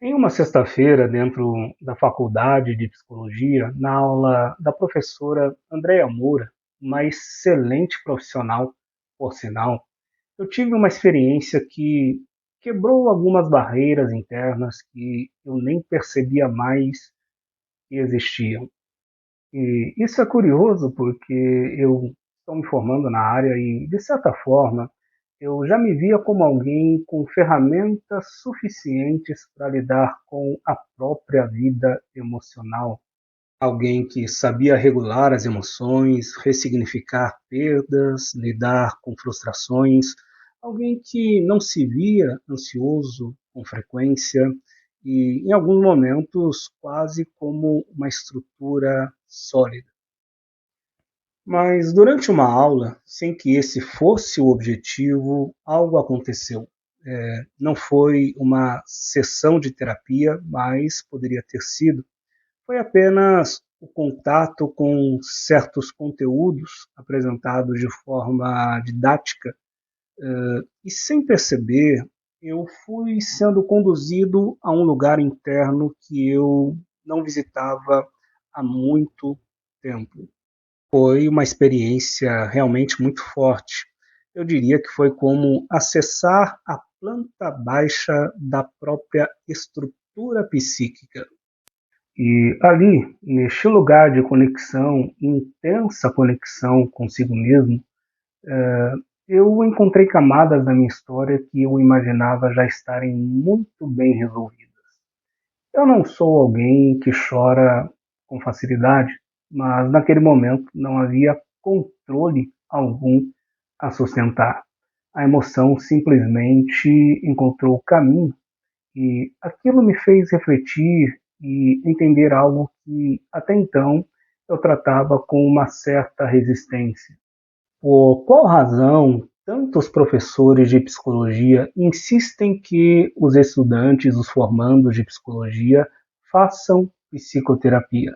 Em uma sexta-feira, dentro da faculdade de psicologia, na aula da professora Andréa Moura, uma excelente profissional, por sinal, eu tive uma experiência que quebrou algumas barreiras internas que eu nem percebia mais que existiam. E isso é curioso porque eu estou me formando na área e, de certa forma, eu já me via como alguém com ferramentas suficientes para lidar com a própria vida emocional. Alguém que sabia regular as emoções, ressignificar perdas, lidar com frustrações. Alguém que não se via ansioso com frequência e, em alguns momentos, quase como uma estrutura sólida. Mas durante uma aula, sem que esse fosse o objetivo, algo aconteceu. Não foi uma sessão de terapia, mas poderia ter sido. Foi apenas o contato com certos conteúdos apresentados de forma didática e, sem perceber, eu fui sendo conduzido a um lugar interno que eu não visitava há muito tempo. Foi uma experiência realmente muito forte. Eu diria que foi como acessar a planta baixa da própria estrutura psíquica. E ali, neste lugar de conexão, intensa conexão consigo mesmo, eu encontrei camadas da minha história que eu imaginava já estarem muito bem resolvidas. Eu não sou alguém que chora com facilidade, mas naquele momento não havia controle algum a sustentar. A emoção simplesmente encontrou o caminho e aquilo me fez refletir e entender algo que até então eu tratava com uma certa resistência. Por qual razão tantos professores de psicologia insistem que os estudantes, os formandos de psicologia, façam psicoterapia?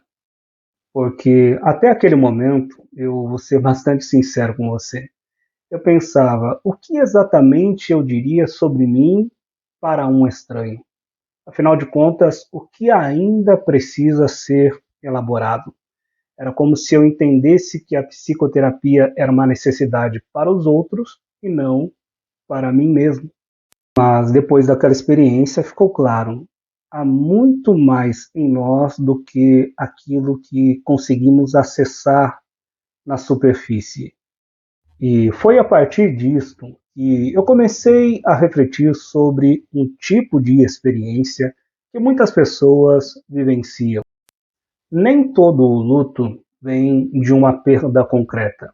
Porque até aquele momento, eu vou ser bastante sincero com você, eu pensava, o que exatamente eu diria sobre mim para um estranho? Afinal de contas, o que ainda precisa ser elaborado? Era como se eu entendesse que a psicoterapia era uma necessidade para os outros e não para mim mesmo. Mas depois daquela experiência ficou claro, há muito mais em nós do que aquilo que conseguimos acessar na superfície. E foi a partir disto que eu comecei a refletir sobre um tipo de experiência que muitas pessoas vivenciam. Nem todo o luto vem de uma perda concreta.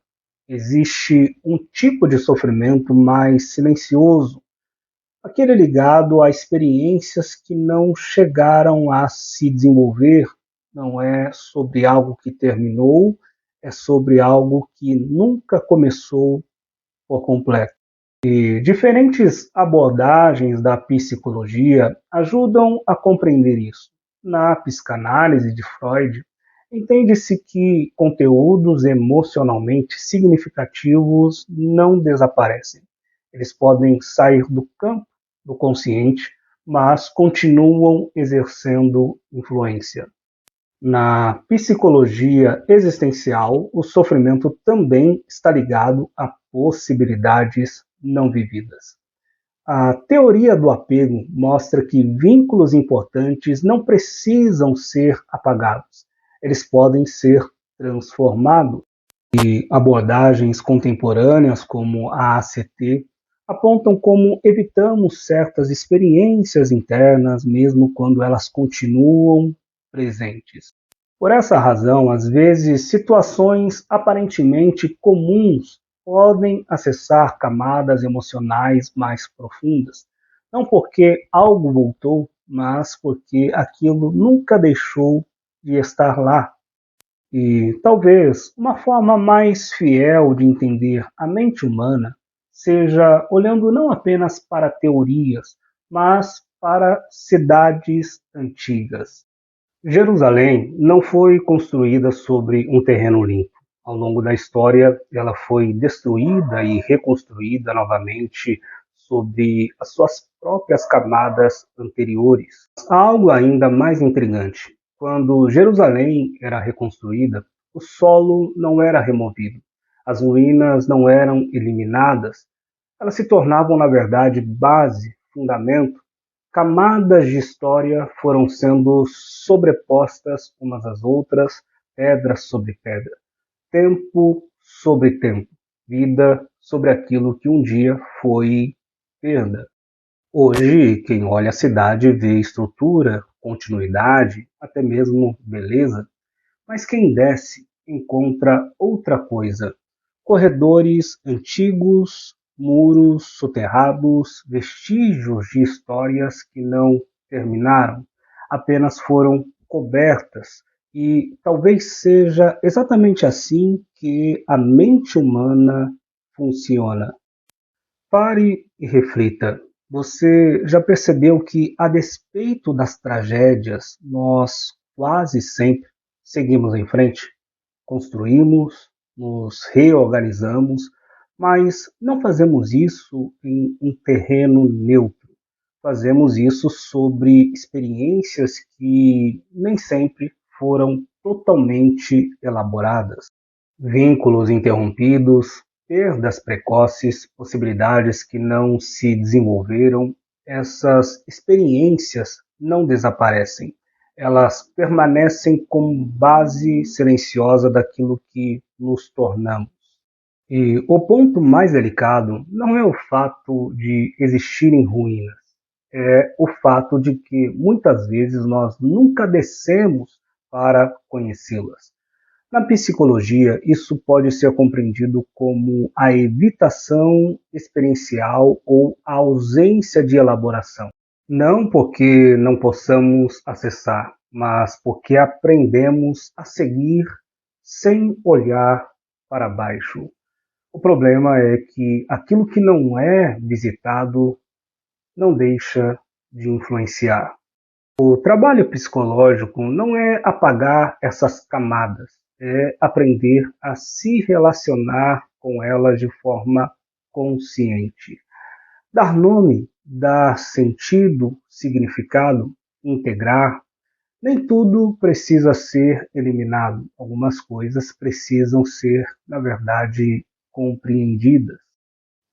Existe um tipo de sofrimento mais silencioso, aquele ligado a experiências que não chegaram a se desenvolver, não é sobre algo que terminou, é sobre algo que nunca começou por completo. E diferentes abordagens da psicologia ajudam a compreender isso. Na psicanálise de Freud, entende-se que conteúdos emocionalmente significativos não desaparecem. Eles podem sair do campo do consciente, mas continuam exercendo influência. Na psicologia existencial, o sofrimento também está ligado a possibilidades não vividas. A teoria do apego mostra que vínculos importantes não precisam ser apagados, eles podem ser transformados. E abordagens contemporâneas, como a ACT, apontam como evitamos certas experiências internas, mesmo quando elas continuam presentes. Por essa razão, às vezes, situações aparentemente comuns podem acessar camadas emocionais mais profundas, não porque algo voltou, mas porque aquilo nunca deixou de estar lá. E talvez uma forma mais fiel de entender a mente humana seja olhando não apenas para teorias, mas para cidades antigas. Jerusalém não foi construída sobre um terreno limpo. Ao longo da história, ela foi destruída e reconstruída novamente sobre as suas próprias camadas anteriores. Há algo ainda mais intrigante. Quando Jerusalém era reconstruída, o solo não era removido, as ruínas não eram eliminadas, elas se tornavam, na verdade, base, fundamento. Camadas de história foram sendo sobrepostas umas às outras, pedra sobre pedra, tempo sobre tempo, vida sobre aquilo que um dia foi perda. Hoje, quem olha a cidade vê estrutura, continuidade, até mesmo beleza, mas quem desce encontra outra coisa: corredores antigos, muros soterrados, vestígios de histórias que não terminaram, apenas foram cobertas. E talvez seja exatamente assim que a mente humana funciona. Pare e reflita. Você já percebeu que, a despeito das tragédias, nós quase sempre seguimos em frente? Construímos, nos reorganizamos, mas não fazemos isso em um terreno neutro. Fazemos isso sobre experiências que nem sempre foram totalmente elaboradas. Vínculos interrompidos, perdas precoces, possibilidades que não se desenvolveram, essas experiências não desaparecem. Elas permanecem como base silenciosa daquilo que nos tornamos. E o ponto mais delicado não é o fato de existirem ruínas, é o fato de que muitas vezes nós nunca descemos para conhecê-las. Na psicologia, isso pode ser compreendido como a evitação experiencial ou a ausência de elaboração. Não porque não possamos acessar, mas porque aprendemos a seguir sem olhar para baixo. O problema é que aquilo que não é visitado não deixa de influenciar. O trabalho psicológico não é apagar essas camadas, é aprender a se relacionar com elas de forma consciente. Dar nome, dar sentido, significado, integrar. Nem tudo precisa ser eliminado. Algumas coisas precisam ser, na verdade, compreendidas.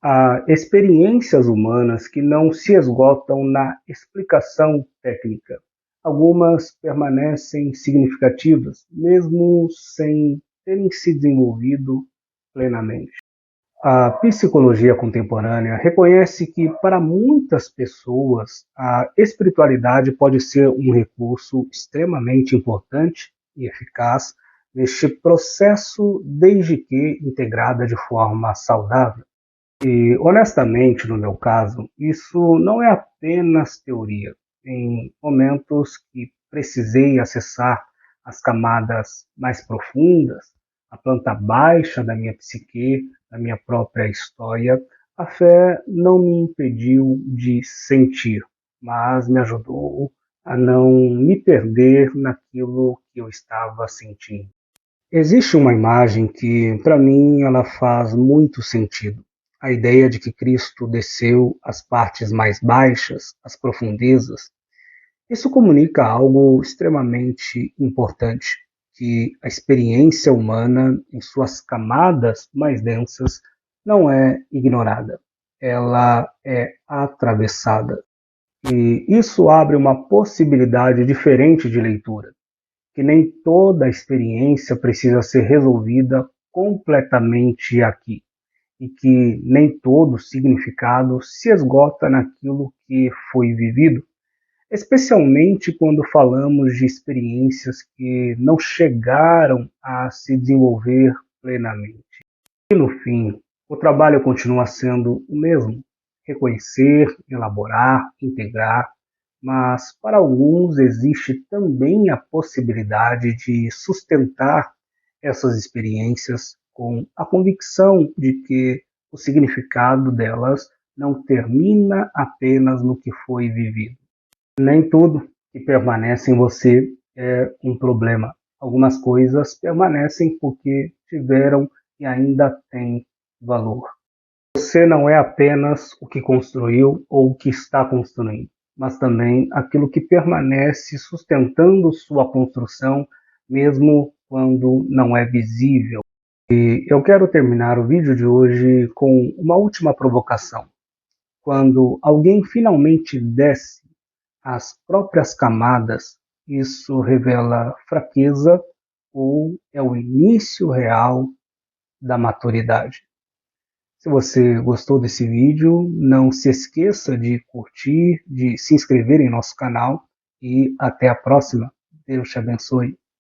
Há experiências humanas que não se esgotam na explicação técnica. Algumas permanecem significativas, mesmo sem terem se desenvolvido plenamente. A psicologia contemporânea reconhece que, para muitas pessoas, a espiritualidade pode ser um recurso extremamente importante e eficaz neste processo, desde que integrada de forma saudável. E, honestamente, no meu caso, isso não é apenas teoria. Em momentos que precisei acessar as camadas mais profundas, a planta baixa da minha psique, da minha própria história, a fé não me impediu de sentir, mas me ajudou a não me perder naquilo que eu estava sentindo. Existe uma imagem que, para mim, ela faz muito sentido. A ideia de que Cristo desceu às partes mais baixas, às profundezas. Isso comunica algo extremamente importante, que a experiência humana, em suas camadas mais densas, não é ignorada. Ela é atravessada. E isso abre uma possibilidade diferente de leitura, que nem toda experiência precisa ser resolvida completamente aqui, e que nem todo significado se esgota naquilo que foi vivido, especialmente quando falamos de experiências que não chegaram a se desenvolver plenamente. E no fim, o trabalho continua sendo o mesmo: reconhecer, elaborar, integrar, mas para alguns existe também a possibilidade de sustentar essas experiências com a convicção de que o significado delas não termina apenas no que foi vivido. Nem tudo que permanece em você é um problema. Algumas coisas permanecem porque tiveram e ainda têm valor. Você não é apenas o que construiu ou o que está construindo, mas também aquilo que permanece sustentando sua construção, mesmo quando não é visível. E eu quero terminar o vídeo de hoje com uma última provocação. Quando alguém finalmente desce às próprias camadas, isso revela fraqueza ou é o início real da maturidade. Se você gostou desse vídeo, não se esqueça de curtir, de se inscrever em nosso canal e até a próxima. Deus te abençoe.